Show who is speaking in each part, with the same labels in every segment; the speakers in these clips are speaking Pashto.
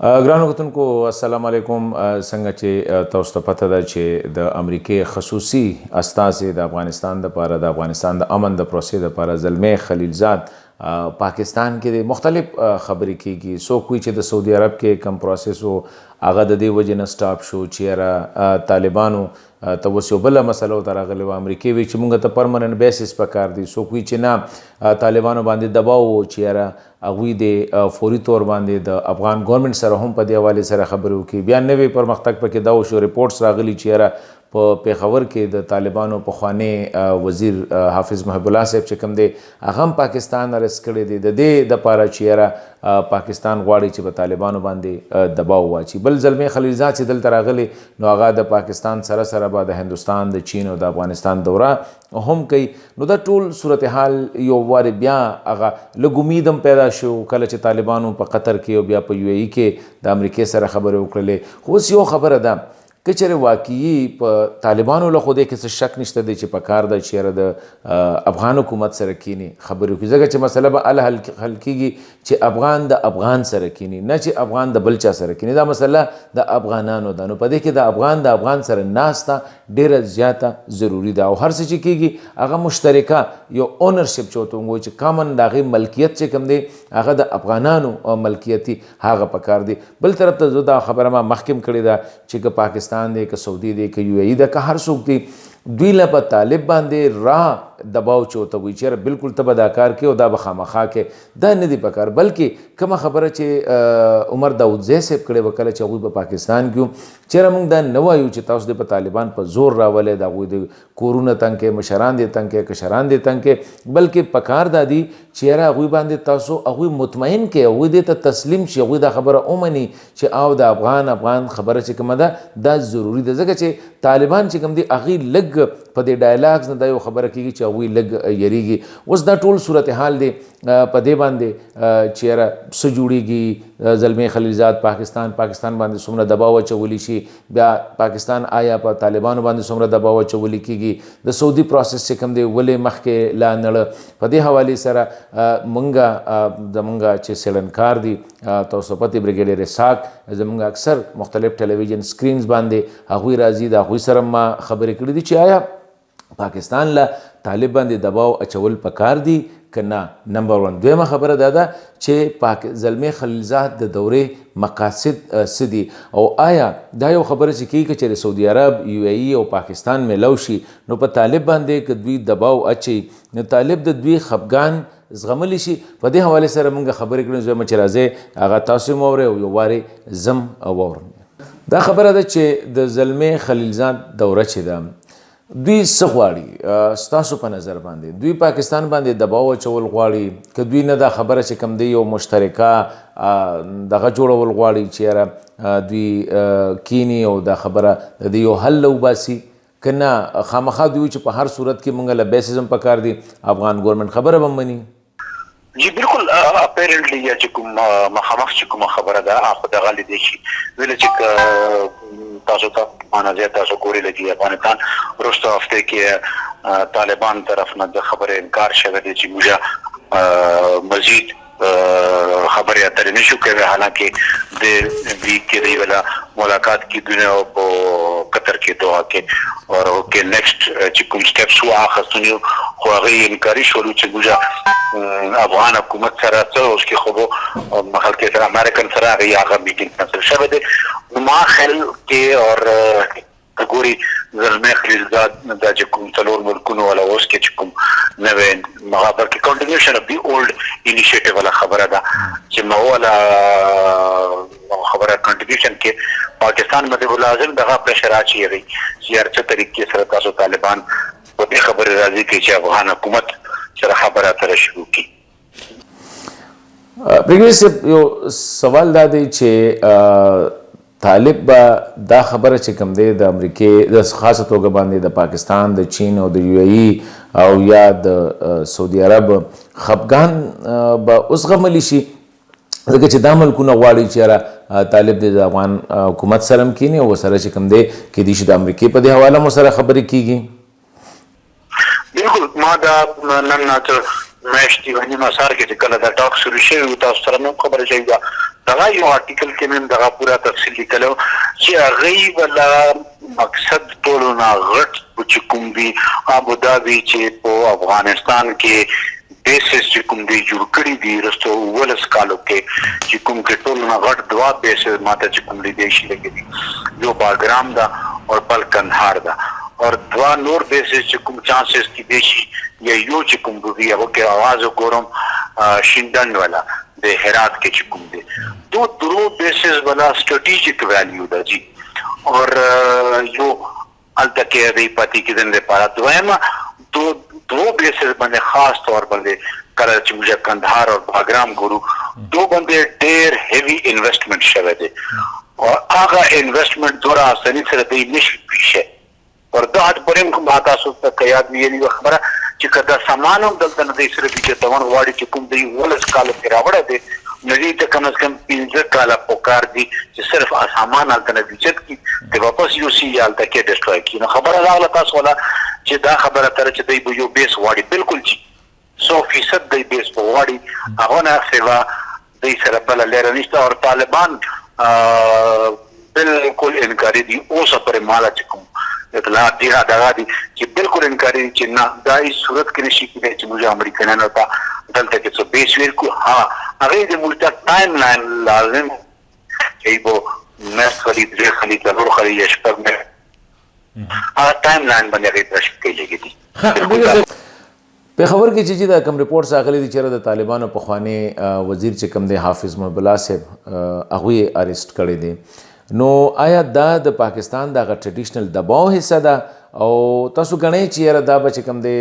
Speaker 1: ګرانو کتونکو السلام علیکم. څنګه چې تاسو ته پته ده چې د امریکې خصوصي استازي د افغانستان دپاره د افغانستان د امن د پروسې دپاره زلمی خلیلزاد پاکستان کې د مختلف خبرې کیږي. څوک وایي چې د سعودي عرب کې کم پروسس و هغه د دې وجې نه سټاپ شو چې یاره طالبانو ته اوس یو بله مسله ورته راغلې وه. امریکې وایي چې موږ ته پرمننټ بیسس پکار دی. څوک وایي چې نه طالبانو باندې دباو و چې یاره هغوی د فوري طور باندې د افغان ګورنمنټ سره هم په دې حوالې سره خبرې وکړي. بیا نوی پرمختګ پکې دا وشو، ریپورټس راغلي چې یاره په پیښور کې د طالبانو پخوانی وزیر حافظ محب الله صاحب چې کوم دی هغه هم پاکستان ارست کړی دی د دې دپاره چې یاره پاکستان غواړي چې په طالبانو باندې دباو واچي. بل زلمی خلیلزاد چې دلته راغلی نو هغه د پاکستان سره سره به د هندوستان د چین او د افغانستان دوره هم کوي. نو دا ټول صورتحال یو وارې بیا هغه لږ امید هم پیدا شو کله چې طالبانو په قطر کې او بیا په یو ای کې د امریکې سره خبرې وکړلې. خو اوس یو خبره ده که چېرې واقعي په طالبانو له خو دې کې څه شک نشته دی چې پکار ده چې یاره د افغان حکومت سره کینی خبرې وکړي، ځکه چې مسله به هله حل کېږي چې افغان د افغان سره کینی، نه چې افغان د بل چا سره کینی. دا مسله د افغانانو ده. نو په دې کې د افغان سره ناسته ډېره زیاته ضروري ده او هر څه چې کېږي هغه مشترکه یو اونرشپ چې ورته وایي چې کامن د هغې ملکیت چې کوم دی هغه د افغانانو ملکیتي هغه پکار دی. بل طرف ته زه دا خبره ما مخکې کړې ده چې که پاکستان دی که سعودي دی که یو ای ده که هر څوک دی دوی له په طالب باندې راه دباو چې ورته وایي چې یاره بالکل ته به دا کار کوې او دا به خامخا کوې، دا نه دی پکار. بلکې کومه خبره چې عمر داودزی صاحب کړې وه کله چې هغوی په پاکستان کې وو، چېرې موږ دا نه وایو چې تاسو د په طالبان په زور راولئ، د هغوی د کورونه تنګ کړئ، مشران دې تنګ کړئ، کشران دې تنګ کړئ، بلکې پکار دا دی چې یاره هغوی باندې تاسو هغوی مطمئن کړئ، هغوی دې ته تسلیم شي، هغوی دا خبره ومني چې او د افغان خبره چې کومه ده دا ضروري ده. ځکه چې طالبان چې کوم دي هغې لږ په دې ډایلاګز نه دا یو خبره کېږي چې هغوی لږ یریږي. اوس دا ټول صورتحال دی په دې باندې چې یاره څه جوړېږي، زلمی خلیلزاد پاکستان باندې څومره دباو اچولی شي، بیا پاکستان آیا په طالبانو باندې څومره دباو اچولی کېږي، د سعودي پروسس چې کوم دی ولې مخکې لا نړه. په دې حوالې سره زمونږ چې څېړنکار دي تاسو پتې بریګیډیر اسحاق زمونږ اکثر مختلف ټلویزیون سکرینز باندې هغوی راځي، د هغوی سره ما خبرې کړې دي چې آیا پاکستان له طالب باندې دباو اچول پکار دي که نه. نمبر 1. دویمه خبره دا ده چې زلمی خلیلزاد د دورې مقاصد څه دي او آیا دا یو خبره چې کېږي چې د سعودي عرب یو ای او پاکستان میلاو شي نو په طالب باندې که دوی دباو اچي نو طالب د دوی خفګان زغملی شي. په دې حوالې سره موږ خبرې کړو زما چې راځئ هغه تاسو هم واورئ او یو وارې زم واورم. دا خبره ده چې د زلمی خلیلزاد دوره چې ده دوی څه غواړي ستاسو په نظر باندې؟ دوی پاکستان باندې دباو اچول غواړي که دوی نه دا خبره چې کوم دی یو مشترکه دغه جوړول غواړي چې یاره دوی کینی او دا خبره د یو حل وباسي که نه خامخا دوی چې په هر صورت کې موږ له بیسزم پکار دی افغان ګورنمنټ خبره به مني؟
Speaker 2: جی بالکل اپیرنټلی یا چې کوم مخامخ چې کومه خبره ده خو دغه لیدی شي ویل چې تاسو ته مانځه تاسو ګوري لګي افغانستان وروسته هفته کې طالبان طرف نه د خبره انکار شوی دی چې موږ مزید خبرې اترې نشو کوي، حالانکه د ویک کې دی ولا ملاقات کی دنیا په قطر کې دوحه کې اور کې نیکسٹ چې کوم سټیپس واخستونیو خو هغه انکاري شولو چې موږ افغان حکومت سره څه اوس کې خو مخال کې سره امریکن سره هغه میټینګ کینسل شوی دی. ما خیال کې اور ګوري زلمی خلیلزاد دا چې کوم څلور ملکونو والا اوس کې چې کوم نوې مغابر کې کنټینیوشن اف دی اولډ انیشیټیو والا خبره ده چې ما والا خبره کنټینیوشن کې پاکستان باندې لازم دغه پرشر اچي وي چې هر څه طریقې سره تاسو طالبان په دې خبره راځي چې افغان حکومت سره خبره اترې شروع کړي.
Speaker 1: بریګیډیر یو سوال دا دی چې طالب به دا خبره چې کوم دی د امریکې د خاصه توګه باندې د پاکستان د چین او د یو ای او یا د سعودي عرب خفګان به اوس غملی شي ځکه چې دا ملکونه غواړي چې یاره طالب د افغان حکومت سره هم کینی او سره چې کوم دی کیدای شي د امریکې په دې حواله مو سره خبرې کیږي.
Speaker 2: بالکل ما دا نن میاشتې و نیمه سار کې چې کله دا ټاک شروع شوی و تاسو سره نو خبره شوې ده دغه یو آرټیکل کې مې دغه پوره تفصیل لیکلی چې هغوی ولا مقصد ټولو نه غټ چې کوم دي ابودابي چې په افغانستان کې بیسز چې کوم دی جوړ کړي دي رستو ولس کالو کې چې کوم کې ټول نه غټ دوا بیسز ماته چې کوم دی شي لګي دي یو باګرام دا او بل کندهار دا اور دوا نور بیسز چې کوم چانسز کې دي شي یا یو چې کوم دی هغه کې आवाज وګورم شیندن والا د هرات کې چې کوم دی دو درو بیسز والا سټریټیجیک ویلیو دا جی اور یو التکه دی پتی کې دنه لپاره دویمه دو بیسز باندې خاص طور باندې کله چې موږ کندهار او باګرام ګورو دو باندې ډېر هیوی انویسټمنٹ شوی دی او هغه انویسټمنٹ دورا اساني سره دی نشي پیښه اور دا د پریم کوم تاسو ته یاد ویلي خبره چې کدا سامانم دلته نه دی سره چې توان واړي چې کوم دی ولس کال کې راوړی دی نړۍ ته کم از کم 15 کاله پکار دي چې صرف سامان هلته نه ویجت کی د واپس یو سی هلته کې ډسټروي کی نو خبره راغله تاسو ولا چې دا خبره تر چې دی یو بیس واړي بالکل چې 100% دی بیس په واړي هغه نه سوا دی سره بل لري نشته او طالبان بالکل انکاري دي اوس پر مالا چې کوم اطلاع دی دا دي چې بالکل انکاري چې نه دای صورت کې نشي کېدای چې موږ امریکایانو ته دلته کې څه بیس ورکو ها هغه د موږ ټایم لاین لازم چې وو مس خالد زه خالد له خالد شپږ مې ټایم لاین باندې تشکیل کېږي
Speaker 1: په خبر کې چې دا کوم ریپورت راغلی دی چې د طالبانو په خواني وزیر چې کوم دی حافظ محب صاحب هغه اریسټ کړی دی نو آیا دا د پاکستان د ټریډیشنل دباو حصہ ده او تاسو غنئ چې دا به کوم دی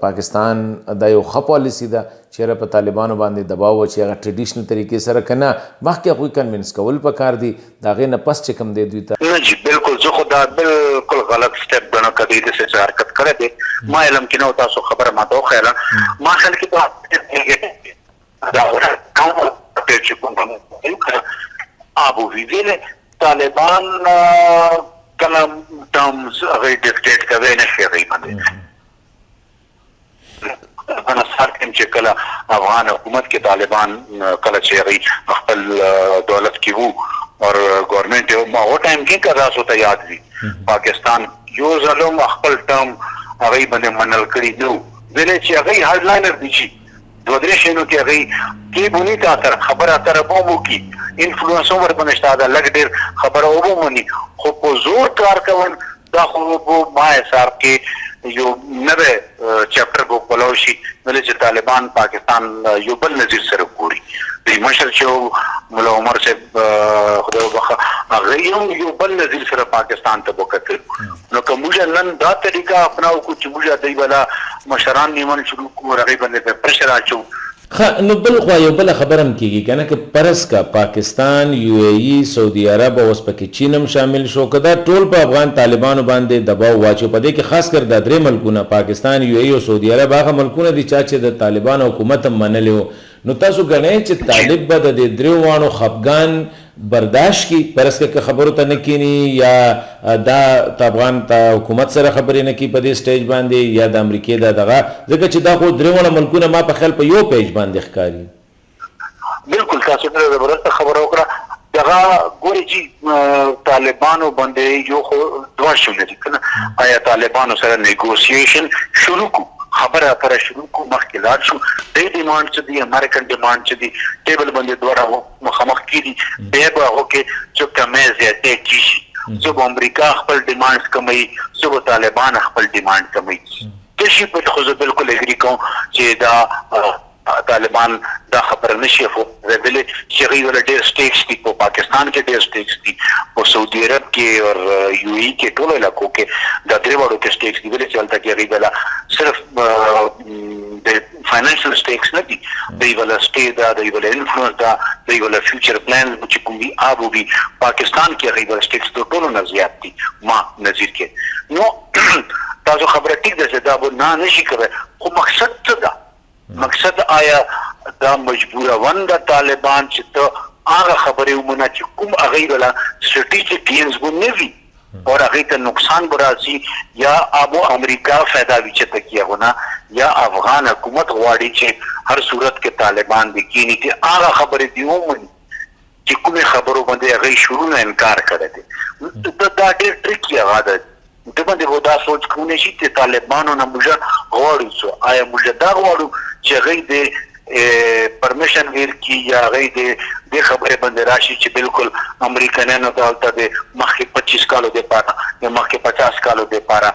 Speaker 1: پاکستان د یو ښه پالیسی ده چې په طالبانو باندې دباو چې هغه ټریډیشنل طریقې سره کنه مخکې هغوی کنوینس کول پکار دي د هغې نه پس چې کوم دی دوی ته
Speaker 2: نه جی بالکل زه خو دا بالکل غلط سټپ ګڼم که دوی داسې څه حرکت کړی دی ما علم کې نه و تاسو خبره ماته وښیله ما خیال کې دا چې کوم ابو ویل طالبان کلام ټرمز هغه ډیکټیټ کوي نه شي غي باندې انا ساتم چې کله افغان حکومت کې طالبان کله چې غي خپل دولت کې وو اور گورنمنت ما او ټایم کې کدا سو ته یاد وي پاکستان یو ظلم خپل ټرم هغه باندې منل کړی نو ویل چې هغه هارد لاینر دي چې دوه درې شنو کې هغه کې بونی ته تر خبره تر بومو کې انفلوئنس ور باندې شاده لګ ډیر خبره وبمني خو په زور کار کول دا خو ما حساب کې یو نوې چپټر کو بلوشي ولې چې طالبان پاکستان یو بل نظر سره ګوري د مشر چې مولا عمر صاحب خدای وبخښه هغه یو بل نظر سره پاکستان ته وکړ نو کومه نن دا طریقہ اپناو کو چې موږ دای ولا مشران نیول شروع کو راغی باندې پرشر اچو
Speaker 1: نو بل خو یو بل خبرم کیږي کنه که پرس کا پاکستان یو ای سعودي عرب او پکې چینم شامل شو کدا ټول په افغان طالبانو باندې دباو واچو پدې کې خاص کر د درې ملکونه پاکستان یو ای او سعودي عرب هغه ملکونه دي چې د طالبانو حکومت منلو نو تاسو غنئ چې طالب به د دریو وانو خفغان برداشت کی پرس که خبرو ته نکینی یا دا افغان حکومت سره خبرې نه کی په دې سټیج باندې یا د امریکای دغه ځکه چې دا خو دریونه ملکونه ما په خیال په یو پیج باندې ښکاري
Speaker 2: بالکل تاسو ته زبردست خبره وکړه دغه ګوري چې طالبانو باندې یو خو دوه شول دي کنه آیا طالبانو سره نیګوسییشن شروع کو خبره پر شروع کو مخکې لاړ شو د ډیماند چې دی امریکن ډیماند چې دی ټیبل باندې دوه مخامخ کیږي به هغه کې چې کمه زیاته کیږي چې امریکا خپل ډیماند کموي چې طالبان خپل ډیماند کموي کشي په خو بالکل اګری کوم چې دا طالبان دا خبر نشي خو ویل چې غي ول ډېر سټیکس دي په پاکستان کې ډېر سټیکس دي او سعودي عرب کې او یو ای کې ټول علاقو کې دا درې وړو کې سټیکس دي ول چې البته کې غي بلا صرف د فاینانشل سټیکس نه دي دی ول سټی دا دی ول انفلوئنس دا دی ول فیوچر پلان چې کوم دي ابو بي پاکستان کې غي ول سټیکس ټول نه زیات دي ما نظر کې نو تاسو خبره ټیک ده چې دا نه نشي کوي خو مقصد څه ده مقصد آیا دا مجبوره وند طالبان چې ته هغه خبرې ومنه چې کوم هغه ولا سټریټیجیک گینز وو نوي او هغه ته نقصان براسي یا ابو امریکا फायदा وچته کیونه یا افغان حکومت غواړي چې هر صورت کې طالبان د کینی کې هغه خبرې دی ومني چې کومه خبرو باندې هغه شروع نه انکار کړی دی. دا ډېر ټریکی هغه ده. د باندې ودا سوچ کوونه شي چې طالبانو نه موږ غواړو سو آیا موږ دا غواړو چې هغه د پرمیشن ورکړي یا هغه د خبره باندې راشي چې بالکل امریکایانو ته د مخکې 25 کالو د پاره یا مخکې 50 کالو د پاره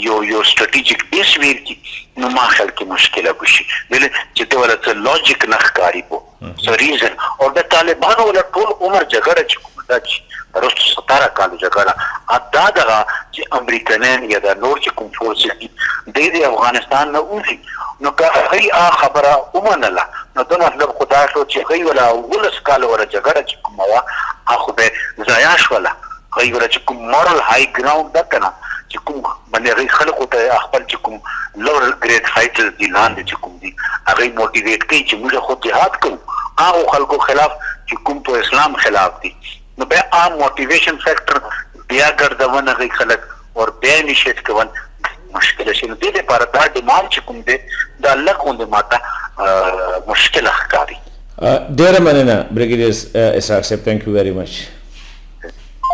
Speaker 2: یو سټریټیجیک بیس ورکړي نو ما خیال کې مشکله وشي ولې چې دا ولته لوجیک نه ښکاري بو سو ریزن او د طالبانو ول ټول عمر جګړه چې کومه ده چې ترڅو 17 کال جګړه ادا دغه چې امریکایان یا د نور چې کوم فورس دي د افغانستان نه اوسي نو که هغه خبره ومنله نو دا مطلب خدا شو چې هغه ولا ولس کال ور جګړه چې کومه وا هغه به ضایع شوله هغه ور چې کوم مورال های ګراوند ده کنه چې کوم باندې خلکو ته خپل چې کوم لوړ ګریډ فایټرز دي لاندې چې کوم دي هغه موټیویټ کوي چې موږ خو جهاد کوو هغه خلکو خلاف چې کوم په اسلام خلاف دي نو به عام موټیویشن فیکٹر بیا ګرځونه غي خلک اور بیا نشیت کوي مشکل شي نو دې لپاره دا ډیمانډ چې کوم دي دا الله کوم دې ماته مشکل ښکاري.
Speaker 1: ډیر مننه بریګیډیر اسحاق صاحب, thank you very much.